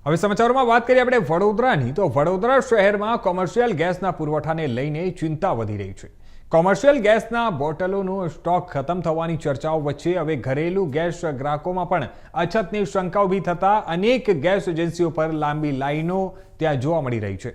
હવે સમાચારોમાં વાત કરીએ આપણે વડોદરાની, તો વડોદરા શહેરમાં કોમર્શિયલ ગેસના પુરવઠાને લઈને ચિંતા વધી રહી છે। કોમર્શિયલ ગેસના બોટલોનો સ્ટોક ખતમ થવાની ચર્ચાઓ વચ્ચે હવે ઘરેલું ગેસ ગ્રાહકોમાં પણ અછતની શંકા ઊભી થતા અનેક ગેસ એજન્સીઓ પર લાંબી લાઈનો ત્યાં જોવા મળી રહી છે।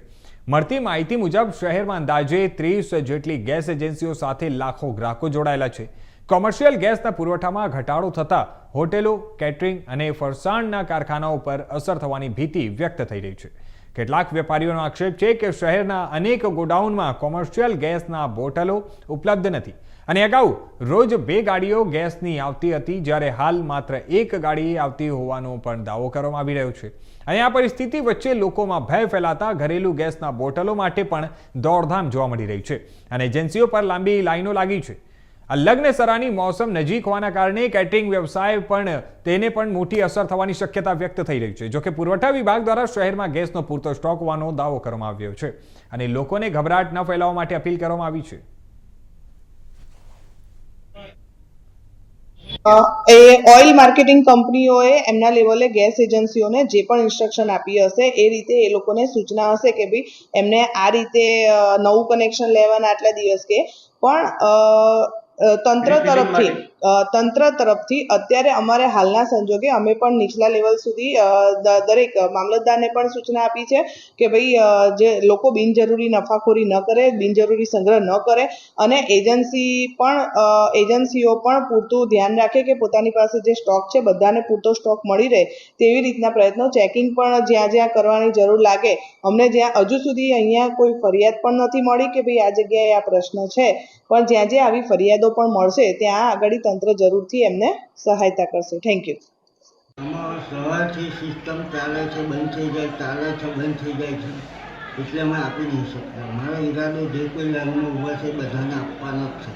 મળતી માહિતી મુજબ શહેરમાં અંદાજે 30 જેટલી ગેસ એજન્સીઓ સાથે લાખો ગ્રાહકો જોડાયેલા છે। કોમર્શિયલ ગેસના પુરવઠામાં ઘટાડો થતા હોટેલો, કેટરિંગ અને ફરસાણના કારખાનાઓ પર અસર થવાની ભીતિ વ્યક્ત થઈ રહી છે। કેટલાક વેપારીઓનો આક્ષેપ છે કે શહેરના અનેક ગોડાઉનમાં કોમર્શિયલ ગેસના બોટલો ઉપલબ્ધ નથી અને અગાઉ રોજ 2 ગાડીઓ ગેસની આવતી હતી, જ્યારે હાલ માત્ર 1 ગાડી આવતી હોવાનો પણ દાવો કરવામાં આવી રહ્યો છે। અને આ પરિસ્થિતિ વચ્ચે લોકોમાં ભય ફેલાતા ઘરેલું ગેસના બોટલો માટે પણ દોડધામ જોવા મળી રહી છે અને એજન્સીઓ પર લાંબી લાઈનો લાગી છે। આ લગ્નસરાની મોસમ નજીક હોવાના કારણે કેટરિંગ વ્યવસાય તેને પણ મોટી અસર થવાની શક્યતા વ્યક્ત થઈ રહી છે। જોકે પુરવઠા વિભાગ દ્વારા શહેરમાં ગેસનો પૂરતો સ્ટોક હોવાનો દાવો કરવામાં આવ્યો છે અને લોકોને ગભરાટ ન ફેલાવવા માટે અપીલ કરવામાં આવી છે। ઓઇલ માર્કેટિંગ કંપનીઓએ એમના લેવલે ગેસ એજન્સીઓને જે પણ ઇન્સ્ટ્રક્શન આપી હશે એ રીતે એ લોકોને સૂચના હશે કે ભાઈ એમને આ રીતે નવું કનેક્શન લેવાના આટલા દિવસ કે પણ તંત્ર તરફથી અત્યારે અમારે હાલના સંજોગે અમે પણ નીચલા લેવલ સુધી દરેક મામલતદારને પણ સૂચના આપી છે કે ભાઈ જે લોકો બિનજરૂરી નફાખોરી ન કરે, બિનજરૂરી સંગ્રહ ન કરે અને એજન્સીઓ પણ પૂરતું ધ્યાન રાખે કે પોતાની પાસે જે સ્ટોક છે બધાને પૂરતો સ્ટોક મળી રહે તેવી રીતના પ્રયત્નો, ચેકિંગ પણ જ્યાં જ્યાં કરવાની જરૂર લાગે। અમને જ્યાં હજુ સુધી અહીંયા કોઈ ફરિયાદ પણ નથી મળી કે ભાઈ આ જગ્યાએ આ પ્રશ્ન છે, પણ જ્યાં જ્યાં આવી ફરિયાદો પણ મળશે ત્યાં આગળ તંત્ર જરૂરથી એમને સહાયતા કરશે। Thank you. આમાં સવારથી સિસ્ટમ ચાલે છે, બંધ થઈ જાય, ચાલે છે, બંધ થઈ જાય છે, એટલે અમે આપી નહીં શકતા। મારો ઈરાદો જે કોઈ લાઈનમાં ઊભા છે બધાને આપવાનો જ છે,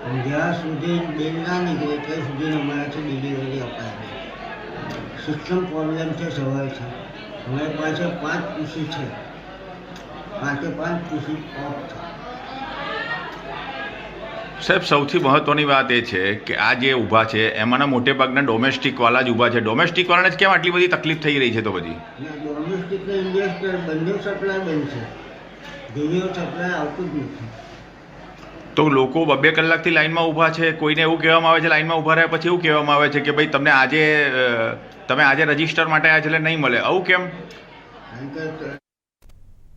પણ જ્યાં સુધી બિલ ના નીકળે ત્યાં સુધી અમારાથી ડિલિવરી અપાય। સિસ્ટમ પ્રોબ્લેમ છે સવારથી। અમારી પાસે 5 પીસી છે, 5 પીસી ઓફ છે। સાહેબ, સૌથી મહત્વની વાત એ છે કે આ જે ઊભા છે એમાંના મોટે ભાગના ડોમેસ્ટિકવાળા જ ઊભા છે। ડોમેસ્ટિકવાળાને જ કેમ આટલી બધી તકલીફ થઈ રહી છે? તો બધી ડોમેસ્ટિક ને ઇન્ડસ્ટ્રીયલ બંને સપ્લાય બંધ છે, ઘરેલું સપ્લાય આવતું જ નથી। તો લોકો 2-2 કલાકથી લાઈનમાં ઊભા છે। કોઈને એવું કહેવામાં આવે છે લાઈનમાં ઊભા રહ્યા પછી એવું કહેવામાં આવે છે કે ભાઈ તમે આજે રજિસ્ટર માટે આવ્યા છે એટલે નહીં મળે, આવું કેમ? કારણ કે